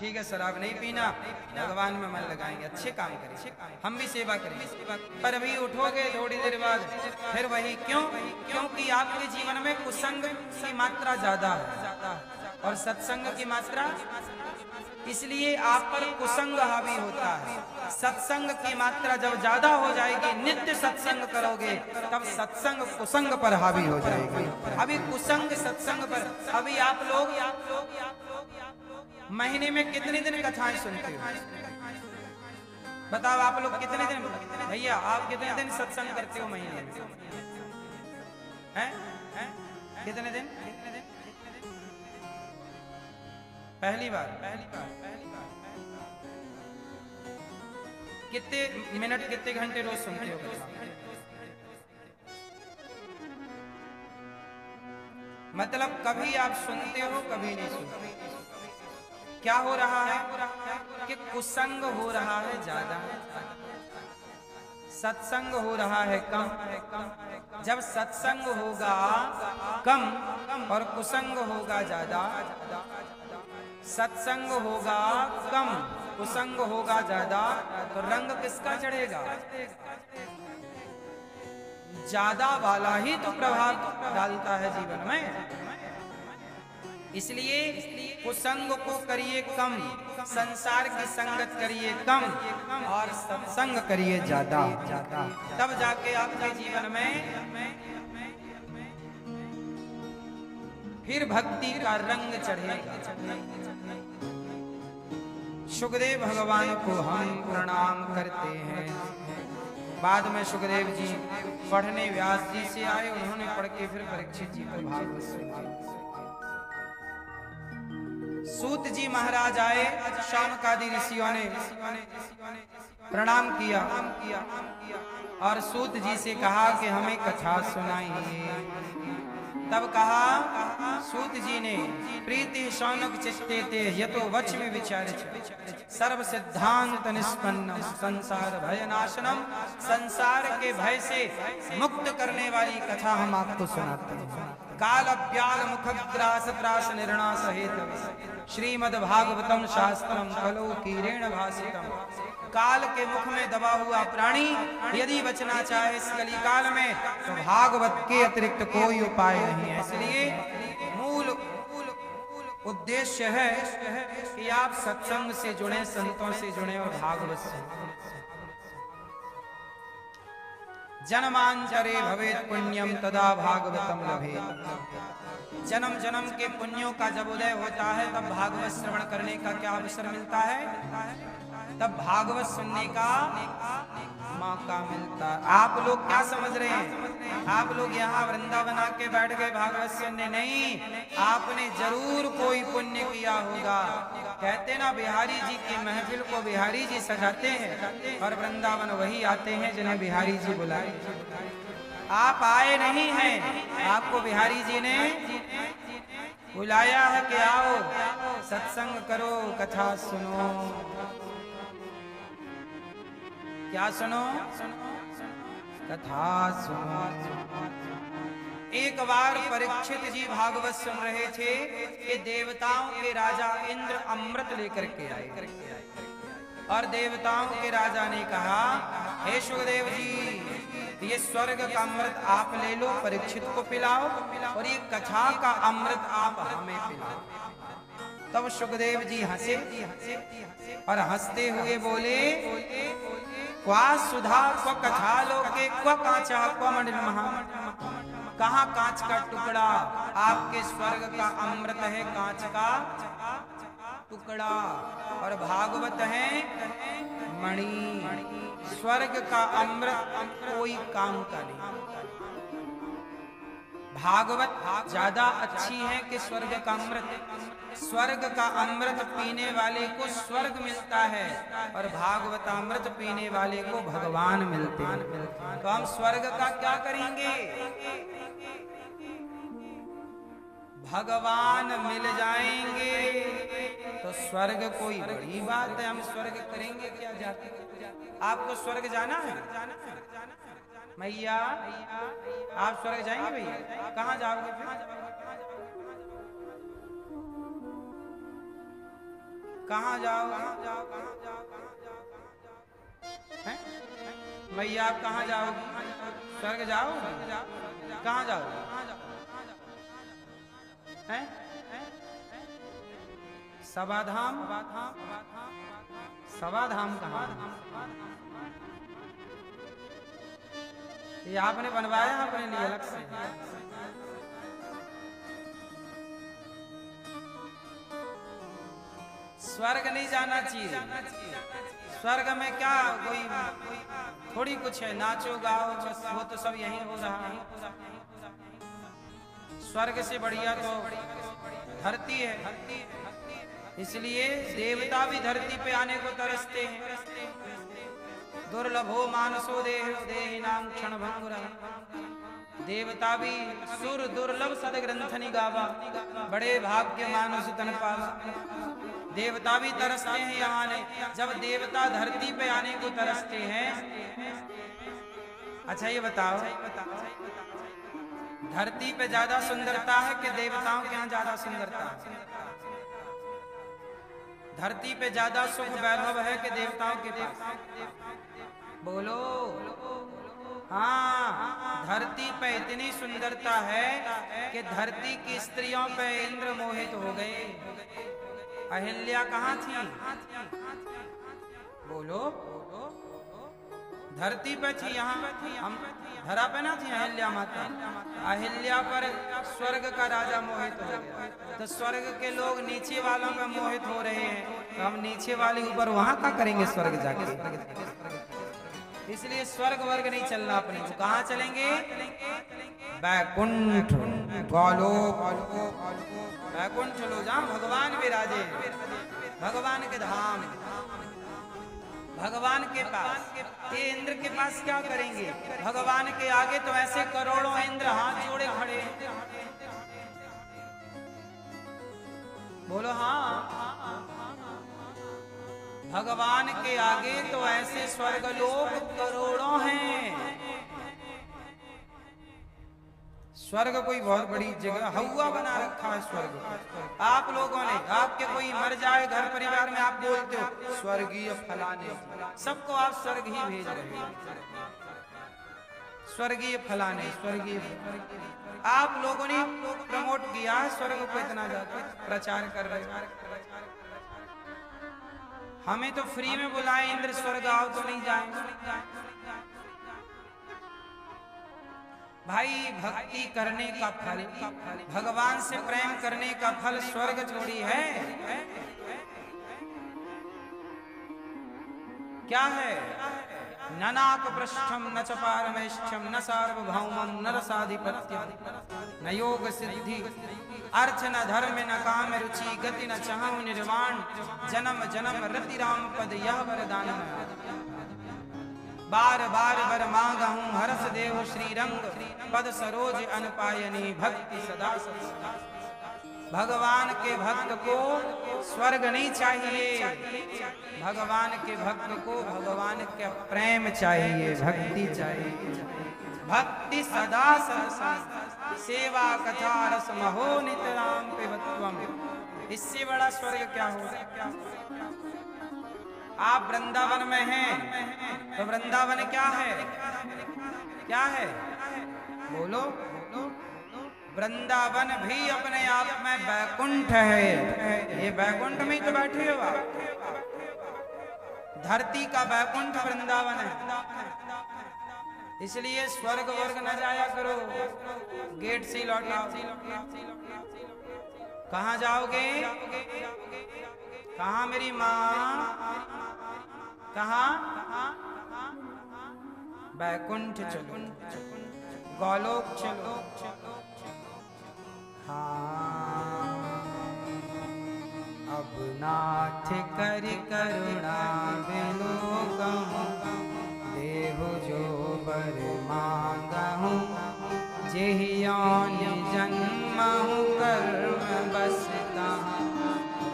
ठीक है, शराब नहीं पीना, भगवान में मन लगाएंगे, अच्छे काम करेंगे, हम भी सेवा करेंगे। पर अभी उठोगे थोड़ी देर बाद फिर वही, क्यों? क्योंकि आपके जीवन में कुसंग की मात्रा ज्यादा है और सत्संग की मात्रा, इसलिए आप पर कुसंग हावी होता है। सत्संग की मात्रा जब ज्यादा हो जाएगी, नित्य सत्संग करोगे, तब सत्संग कुसंग पर हावी हो जाएगी। अभी कुसंग सत्संग पर, अभी आप लोग महीने में कितने दिन कथाएं सुनते हो? बताओ आप लोग कितने दिन, भैया आप कितने दिन सत्संग करते हो महीने में? हैं? कितने दिन? पहली बार। कितने मिनट, कितने घंटे रोज सुनते हो कथा? मतलब कभी आप सुनते हो, कभी नहीं सुनते। क्या हो रहा है कि कुसंग हो रहा है ज्यादा, सत्संग हो रहा है कम। जब सत्संग होगा कम और कुसंग होगा ज्यादा, सत्संग होगा कम, कुसंग होगा ज्यादा, तो रंग किसका चढ़ेगा? ज्यादा वाला ही तो प्रभाव डालता है जीवन में। इसलिए कुसंग को करिए कम, संसार की संगत करिए कम और सत्संग करिए ज्यादा, तब जाके आपके जीवन में फिर भक्ति का रंग चढ़ेगा। सुखदेव भगवान को हम प्रणाम करते हैं। बाद में सुखदेव जी पढ़ने व्यास जी से आए, उन्होंने पढ़ के फिर परीक्षित जी को भागवत सुनाया। सूत जी महाराज आए, शानकादि ऋषियों ने प्रणाम किया और सूत जी से कहा कि हमें कथा सुनाइए। तब कहा सूत जी ने, प्रीति शौनक चित्ते ते यतो वच में विचारित सर्व सिद्धांत निष्पन्नम संसार भय नाशनम, संसार के भय से मुक्त करने वाली कथा हम आपको सुनाते हैं। काल व्याल मुखग्रास प्रास निर्णास हेतु श्रीमद् भागवतम शास्त्रम खलो कीरेण भासितम। काल के मुख में दबा हुआ प्राणी यदि बचना चाहे इस कली काल में, तो भागवत के अतिरिक्त कोई उपाय नहीं है। इसलिए मूल उद्देश्य है कि आप सत्संग से जुड़े, संतों से जुड़े और भागवत से। जन्मांतरे भवेत् पुण्यम तदा भागवतम लभेत्। जन्म जन्म के पुण्यों का जब उदय होता है, तब भागवत श्रवण करने का क्या अवसर मिलता है? तब भागवत सुनने का मौका मिलता है। आप लोग क्या समझ रहे हैं? आप लोग यहाँ वृंदावन आके बैठ गए भागवत सुनने? नहीं, आपने जरूर कोई पुण्य किया होगा। कहते ना, बिहारी जी की महफिल को बिहारी जी सजाते हैं और वृंदावन वही आते हैं जिन्हें बिहारी जी बुलाए। आप आए नहीं हैं, आपको बिहारी जी ने बुलाया है कि आओ सत्संग करो, कथा सुनो। क्या सुनो? कथा सुनो। एक बार परीक्षित जी भागवत सुन रहे थे कि देवताओं के राजा इंद्र अमृत लेकर के आए और देवताओं के राजा ने कहा, हे सुखदेव जी, ये स्वर्ग का अमृत आप ले लो, परीक्षित को पिलाओ, और ये कथा का अमृत आप हमें पिलाओ। तब सुखदेव जी हंसे और हंसते हुए बोले, क्वा सुधा क्व कथा लोके क्व कांचा क्व मंडिल महा। कहाँ कांच का टुकड़ा? आपके स्वर्ग का अमृत है कांच का टुकड़ा और भागवत है मणि। स्वर्ग का अमृत कोई काम का नहीं। भागवत ज्यादा अच्छी है कि स्वर्ग का अमृत? स्वर्ग का अमृत पीने वाले को स्वर्ग मिलता है और भागवत अमृत पीने वाले को भगवान मिलते हैं। तो हम स्वर्ग का क्या करेंगे? भगवान मिल जाएंगे तो स्वर्ग कोई बड़ी बात है, हम स्वर्ग करेंगे क्या जाके? आपको स्वर्ग जाना है? मैया आप स्वर्ग जाएंगे? भैया कहाँ जाओगे फिर? कहाँ जाओ मैया, आप कहाँ जाओगी? स्वर्ग जाओ? कहाँ जाओ? हैं? सभाधाम? सभाधाम कहाँ? ये आपने बनवाया अपने लिए अलग से? स्वर्ग नहीं जाना चाहिए। स्वर्ग में क्या कोई थोड़ी कुछ है, नाचो गाओ बस, वो तो सब यहीं हो रहा है। स्वर्ग से बढ़िया तो धरती है, इसलिए देवता भी धरती पे आने को तरसते हैं। दुर्लभो मानसो देहि नाम क्षण भंगुरा। देवता भी सुर दुर्लभ सदग्रंथनि गावा, बड़े भाग्य मानुष तन पावा। देवता भी तरसते हैं यहाँ आने। जब देवता धरती पे आने को तरसते हैं, अच्छा ये बताओ, धरती पे ज्यादा सुंदरता है कि देवताओं के यहाँ ज्यादा सुंदरता है? धरती पे ज्यादा सुख वैभव है कि देवताओं के पास? बोलो। हाँ, धरती पे इतनी सुंदरता है कि धरती की स्त्रियों पे इंद्र मोहित हो गए। अहिल्या कहाँ थी? बोलो। धरती पे थी, यहाँ हम धरा पे ना थी अहिल्या माता। अहिल्या पर स्वर्ग का राजा मोहित हो गया, तो स्वर्ग के लोग नीचे वालों पे मोहित हो रहे हैं, तो हम नीचे वाले ऊपर वहां क्या करेंगे स्वर्ग जाके? इसलिए स्वर्ग वर्ग नहीं चलना अपने को। कहाँ चलेंगे? बैकुंठ, गोलोक। बैकुंठ चलो, जहाँ भगवान विराजे, भगवान के धाम, भगवान के पास। ये इंद्र के पास क्या करेंगे? भगवान के आगे तो ऐसे करोड़ों इंद्र हाथ जोड़े खड़े। बोलो हाँ। भगवान के आगे तो ऐसे स्वर्गलोक करोड़ों हैं। स्वर्ग कोई बहुत बड़ी जगह, हवा बना रखा है स्वर्ग। आप लोगों ने, आपके कोई मर जाए घर परिवार में, आप बोलते हो स्वर्गीय फलाने, सबको आप स्वर्ग ही भेज रहे हैं। स्वर्गीय फलाने, स्वर्गीय, आप लोगों ने प्रमोट किया स्वर्ग को, इतना ज्यादा प्रचार कर रहे हैं। हमें तो फ्री में बुलाए इंद्र, स्वर्ग आओ तो नहीं जाए। भाई भक्ति करने का फल, भगवान से प्रेम करने का फल स्वर्ग थोड़ी है। क्या है? न नाक पृष्ठम न च पारमेष्ठ्यम न सार्वभौमम न रसाधिपत्यम न योग सिद्धि अर्थ न धर्म न काम रुचि गति न चाहूं निर्वाण जन्म जन्म रति राम पद यह वरदान। बार बार वर मांगहूं हरस देव श्रीरंग पद सरोज अनपायनी भक्ति सदा सदा। भगवान के भक्त को स्वर्ग नहीं चाहिए, भगवान के भक्त को भगवान का प्रेम चाहिए, भक्ति चाहिए। भक्ति सदा सत्संग सेवा कथा रस महो नितराम पिबत्वम। इससे बड़ा स्वर्ग क्या हो? आप वृंदावन में हैं तो वृंदावन क्या है? क्या है? बोलो। वृंदावन भी अपने आप में बैकुंठ है। ये बैकुंठ में तो बैठे हो आप। धरती का बैकुंठ वृंदावन है। इसलिए स्वर्ग वर्ग न जाया करो, गेट से लौटाओ। कहाँ जाओगे? कहाँ मेरी माँ? कहाँ? बैकुंठ चलो, गोलोक चलो। हाँ, अब नाथ कर करुणा बिनु कहूँ, देहु जो बर मांगहूँ, जेहि योनि जन्महु कर्म बस तहाँ,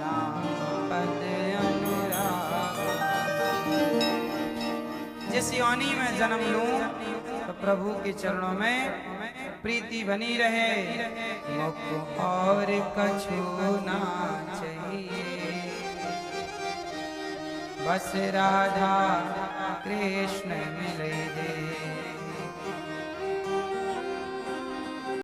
राम पद अनुराग। जिस योनि में जन्म लूं तो प्रभु के चरणों में प्रीति बनी रहे, मुख और कछु ना चाहिए। बस राधा कृष्ण मिले।